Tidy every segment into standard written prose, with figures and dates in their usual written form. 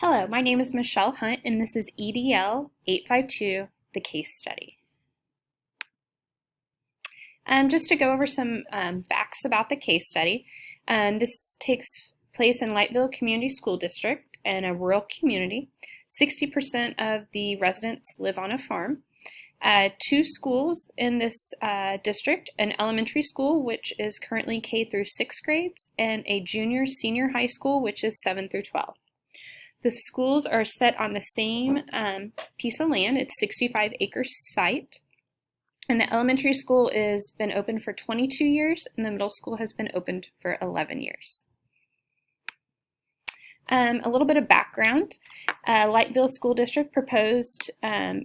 Hello, my name is Michelle Hunt, and this is EDL 852, the case study. Just to go over some facts about the case study, this takes place in Lightville Community School District in a rural community. 60% of the residents live on a farm. Two schools in this district, an elementary school, which is currently K through 6th grades, and a junior senior high school, which is 7 through 12. The schools are set on the same piece of land. It's 65-acre site. And the elementary school has been open for 22 years, and the middle school has been opened for 11 years. A little bit of background. Lightville School District proposed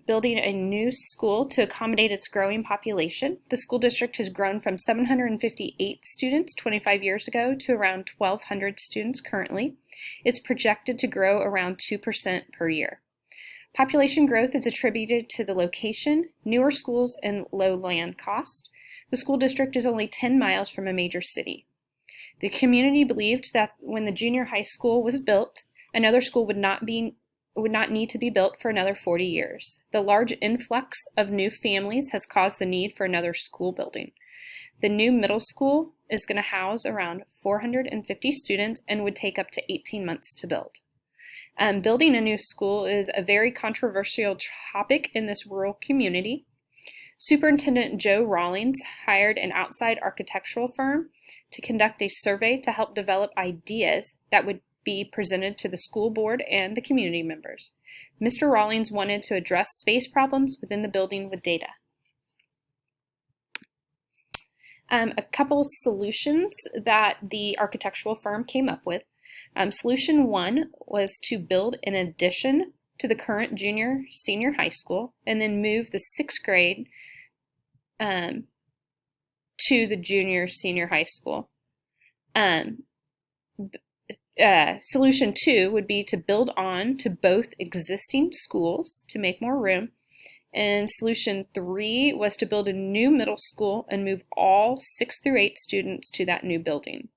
building a new school to accommodate its growing population. The school district has grown from 758 students 25 years ago to around 1,200 students currently. It's projected to grow around 2% per year. Population growth is attributed to the location, newer schools, and low land cost. The school district is only 10 miles from a major city. The community believed that when the junior high school was built, another school would not need to be built for another 40 years. The large influx of new families has caused the need for another school building. The new middle school is going to house around 450 students and would take up to 18 months to build. Building a new school is a very controversial topic in this rural community. Superintendent Joe Rawlings hired an outside architectural firm to conduct a survey to help develop ideas that would be presented to the school board and the community members. Mr. Rawlings wanted to address space problems within the building with data. A couple solutions that the architectural firm came up with. Solution one was to build an addition to the current junior senior high school and then move the 6th grade to the junior senior high school. Solution two would be to build on to both existing schools to make more room. And solution three was to build a new middle school and move all 6th through 8th students to that new building.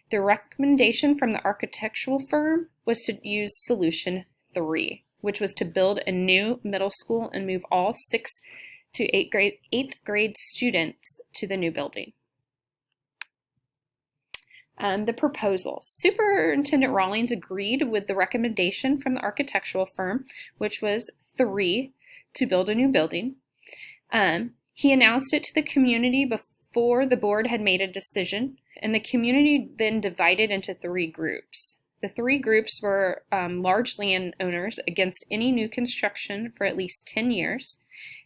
The recommendation from the architectural firm was to use solution three, which was to build a new middle school and move all 6th to 8th grade students to the new building. The proposal. Superintendent Rawlings agreed with the recommendation from the architectural firm, which was 3, to build a new building. He announced it to the community before the board had made a decision, and the community then divided into 3 groups. The 3 groups were large landowners against any new construction for at least 10 years.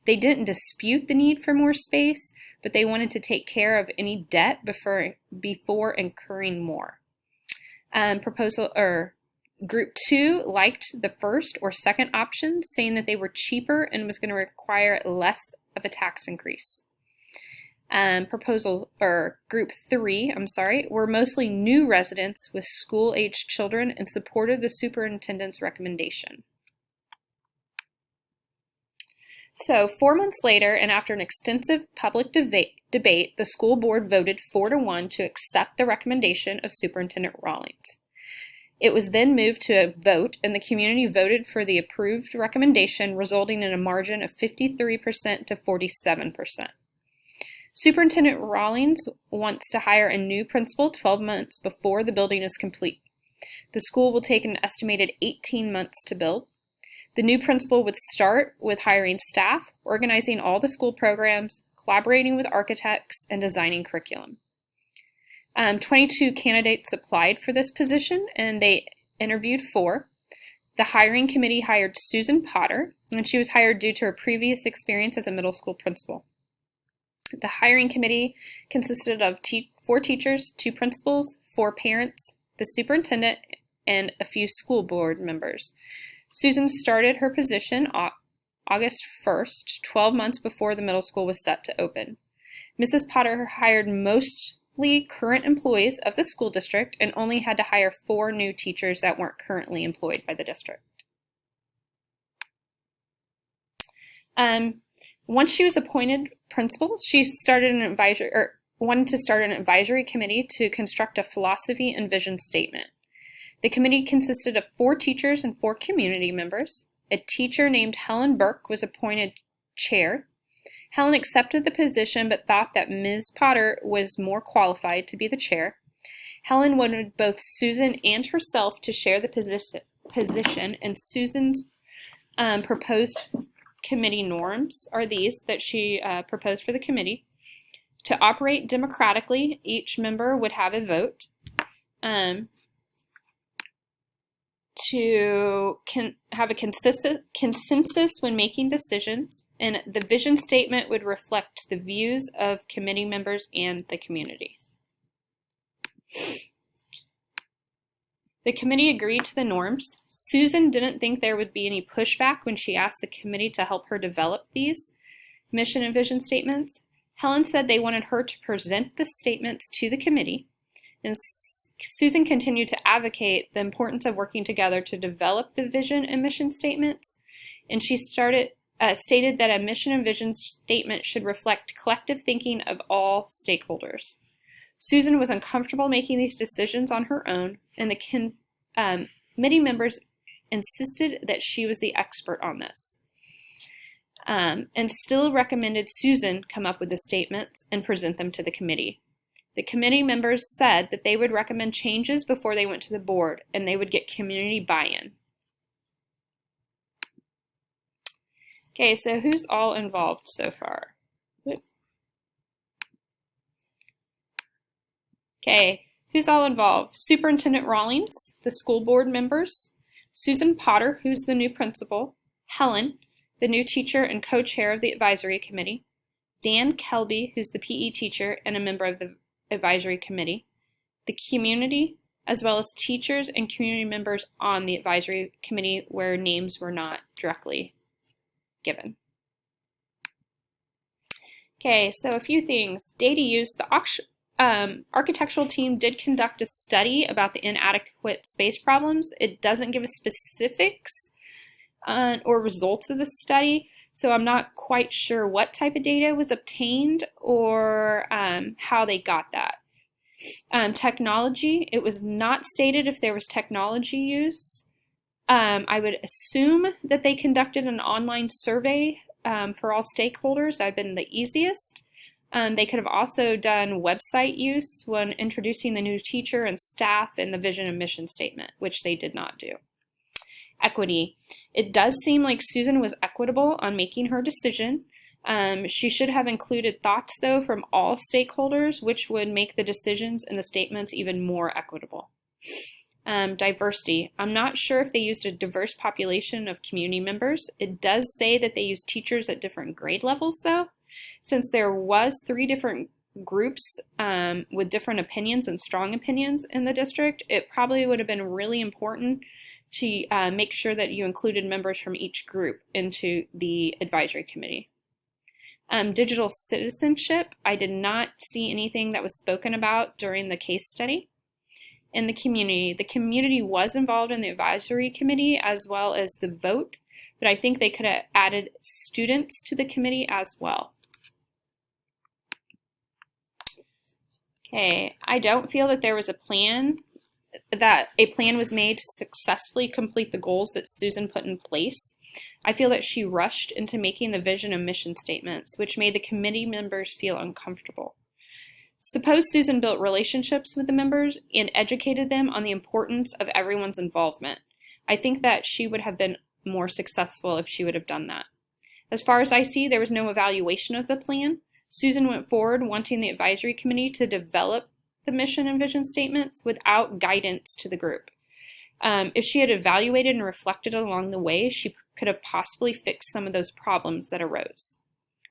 They didn't dispute the need for more space, but they wanted to take care of any debt before incurring more. Group 2 liked the first or second option, saying that they were cheaper and was going to require less of a tax increase. Group 3, were mostly new residents with school-aged children and supported the superintendent's recommendation. So 4 months later, and after an extensive public debate, the school board voted 4-1 to accept the recommendation of Superintendent Rawlings. It was then moved to a vote, and the community voted for the approved recommendation, resulting in a margin of 53% to 47%. Superintendent Rawlings wants to hire a new principal 12 months before the building is complete. The school will take an estimated 18 months to build. The new principal would start with hiring staff, organizing all the school programs, collaborating with architects, and designing curriculum. 22 candidates applied for this position, and they interviewed 4. The hiring committee hired Susan Potter, and she was hired due to her previous experience as a middle school principal. The hiring committee consisted of 4 teachers, 2 principals, 4 parents, the superintendent, and a few school board members. Susan started her position August 1st, 12 months before the middle school was set to open. Mrs. Potter hired mostly current employees of the school district and only had to hire 4 new teachers that weren't currently employed by the district. Once she was appointed principal, she wanted to start an advisory committee to construct a philosophy and vision statement. The committee consisted of 4 teachers and 4 community members. A teacher named Helen Burke was appointed chair. Helen accepted the position but thought that Ms. Potter was more qualified to be the chair. Helen wanted both Susan and herself to share the position, and Susan's proposed committee norms are these that she proposed for the committee. To operate democratically, each member would have a vote. To have a consensus when making decisions, and the vision statement would reflect the views of committee members and the community. The committee agreed to the norms. Susan didn't think there would be any pushback when she asked the committee to help her develop these mission and vision statements. Helen said they wanted her to present the statements to the committee, and Susan continued to advocate the importance of working together to develop the vision and mission statements, and she stated that a mission and vision statement should reflect collective thinking of all stakeholders. Susan was uncomfortable making these decisions on her own, and the committee members insisted that she was the expert on this, and still recommended Susan come up with the statements and present them to the committee. The committee members said that they would recommend changes before they went to the board, and they would get community buy-in. Okay, so who's all involved so far? Okay, who's all involved? Superintendent Rawlings, the school board members, Susan Potter, who's the new principal, Helen, the new teacher and co-chair of the advisory committee, Dan Kelby, who's the PE teacher and a member of the advisory committee, the community, as well as teachers and community members on the advisory committee where names were not directly given. Okay, so a few things. Data use. The architectural team did conduct a study about the inadequate space problems. It doesn't give us specifics or results of the study, so I'm not quite sure what type of data was obtained or how they got that. Technology, it was not stated if there was technology use. I would assume that they conducted an online survey for all stakeholders. That would have been the easiest. They could have also done website use when introducing the new teacher and staff in the vision and mission statement, which they did not do. Equity. It does seem like Susan was equitable on making her decision. She should have included thoughts, though, from all stakeholders, which would make the decisions and the statements even more equitable. Diversity. I'm not sure if they used a diverse population of community members. It does say that they used teachers at different grade levels, though. Since there was 3 different groups with different opinions and strong opinions in the district, it probably would have been really important to make sure that you included members from each group into the advisory committee. Digital citizenship, I did not see anything that was spoken about during the case study. In the community was involved in the advisory committee as well as the vote, but I think they could have added students to the committee as well. Okay, I don't feel that there was a plan was made to successfully complete the goals that Susan put in place. I feel that she rushed into making the vision and mission statements, which made the committee members feel uncomfortable. Suppose Susan built relationships with the members and educated them on the importance of everyone's involvement. I think that she would have been more successful if she would have done that. As far as I see, there was no evaluation of the plan. Susan went forward wanting the advisory committee to develop the mission and vision statements without guidance to the group. If she had evaluated and reflected along the way, she could have possibly fixed some of those problems that arose.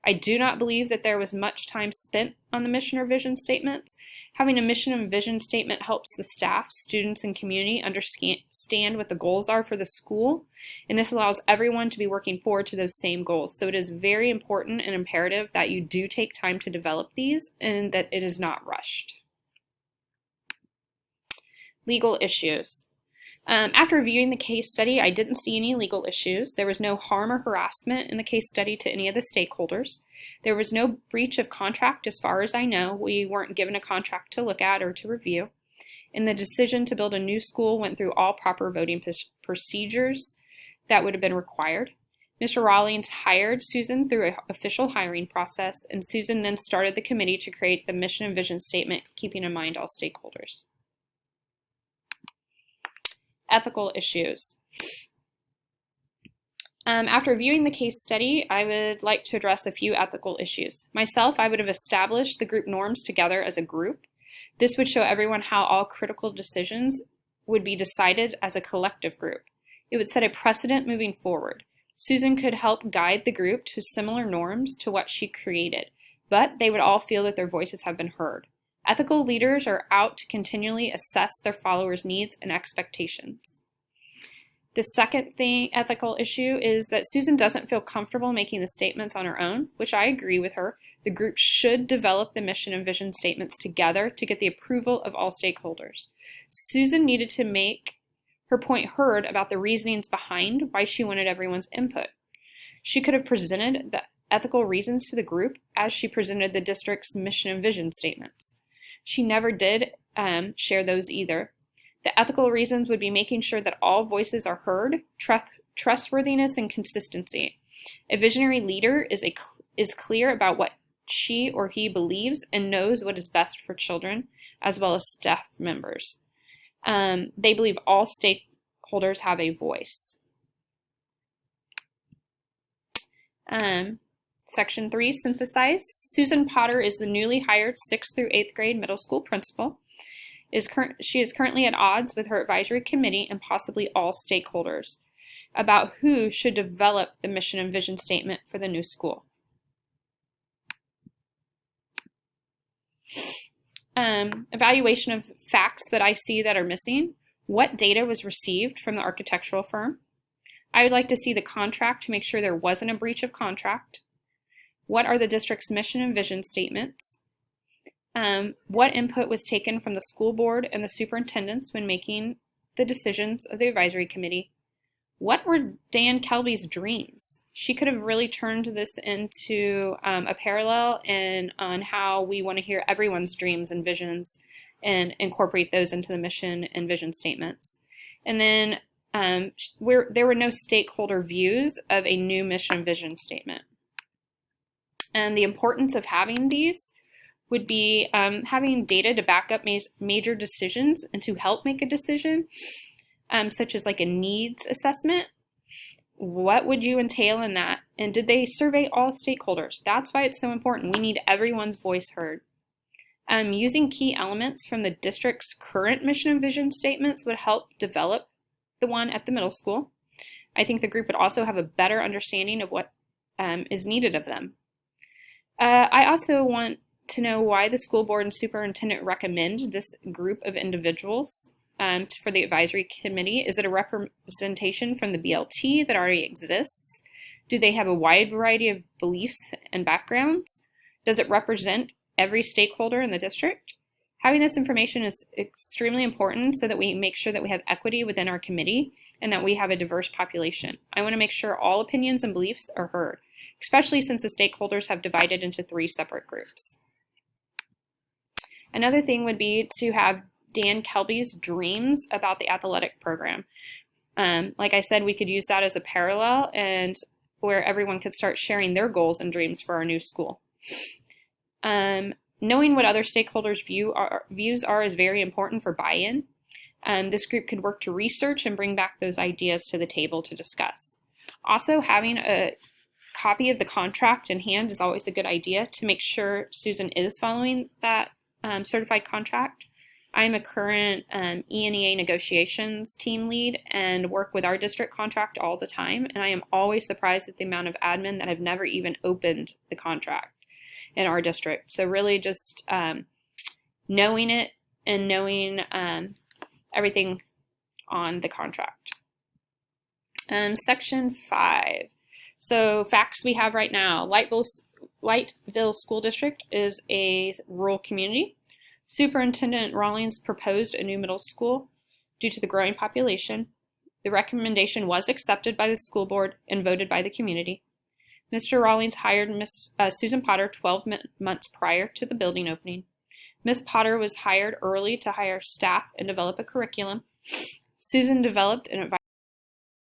I do not believe that there was much time spent on the mission or vision statements. Having a mission and vision statement helps the staff, students, and community understand what the goals are for the school, and this allows everyone to be working forward to those same goals. So it is very important and imperative that you do take time to develop these and that it is not rushed. Legal issues. After reviewing the case study, I didn't see any legal issues. There was no harm or harassment in the case study to any of the stakeholders. There was no breach of contract as far as I know. We weren't given a contract to look at or to review. and the decision to build a new school went through all proper voting procedures that would have been required. Mr. Rawlings hired Susan through an official hiring process, and Susan then started the committee to create the mission and vision statement, keeping in mind all stakeholders. Ethical issues. After reviewing the case study, I would like to address a few ethical issues. Myself, I would have established the group norms together as a group. This would show everyone how all critical decisions would be decided as a collective group. It would set a precedent moving forward. Susan could help guide the group to similar norms to what she created, but they would all feel that their voices have been heard. Ethical leaders are out to continually assess their followers' needs and expectations. The second ethical issue is that Susan doesn't feel comfortable making the statements on her own, which I agree with her. The group should develop the mission and vision statements together to get the approval of all stakeholders. Susan needed to make her point heard about the reasonings behind why she wanted everyone's input. She could have presented the ethical reasons to the group as she presented the district's mission and vision statements. She never did share those either. The ethical reasons would be making sure that all voices are heard, trustworthiness, and consistency. A visionary leader is clear about what she or he believes and knows what is best for children, as well as staff members. They believe all stakeholders have a voice. Section 3, synthesize. Susan Potter is the newly hired 6th through 8th grade middle school principal. She is currently at odds with her advisory committee and possibly all stakeholders about who should develop the mission and vision statement for the new school. Evaluation of facts that I see that are missing. What data was received from the architectural firm? I would like to see the contract to make sure there wasn't a breach of contract. What are the district's mission and vision statements? What input was taken from the school board and the superintendents when making the decisions of the advisory committee? What were Dan Kelby's dreams? She could have really turned this into a parallel on how we want to hear everyone's dreams and visions and incorporate those into the mission and vision statements. And then there were no stakeholder views of a new mission and vision statement. And the importance of having these would be having data to back up major decisions and to help make a decision, such as like a needs assessment. What would you entail in that? And did they survey all stakeholders? That's why it's so important. We need everyone's voice heard. Using key elements from the district's current mission and vision statements would help develop the one at the middle school. I think the group would also have a better understanding of what is needed of them. I also want to know why the school board and superintendent recommend this group of individuals for the advisory committee. Is it a representation from the BLT that already exists? Do they have a wide variety of beliefs and backgrounds? Does it represent every stakeholder in the district? Having this information is extremely important so that we make sure that we have equity within our committee and that we have a diverse population. I want to make sure all opinions and beliefs are heard, especially since the stakeholders have divided into 3 separate groups. Another thing would be to have Dan Kelby's dreams about the athletic program. Like I said, we could use that as a parallel and where everyone could start sharing their goals and dreams for our new school. Knowing what other stakeholders' views are is very important for buy-in. This group could work to research and bring back those ideas to the table to discuss. Also, having a copy of the contract in hand is always a good idea to make sure Susan is following that certified contract. I'm a current ENEA negotiations team lead and work with our district contract all the time, and I am always surprised at the amount of admin that have never even opened the contract in our district. So really just knowing it and knowing everything on the contract. Section 5. So facts we have right now. Lightville School District is a rural community. Superintendent Rawlings proposed a new middle school due to the growing population. The recommendation was accepted by the school board and voted by the community. Mr. Rawlings hired Susan Potter 12 months prior to the building opening. Ms. Potter was hired early to hire staff and develop a curriculum. Susan developed an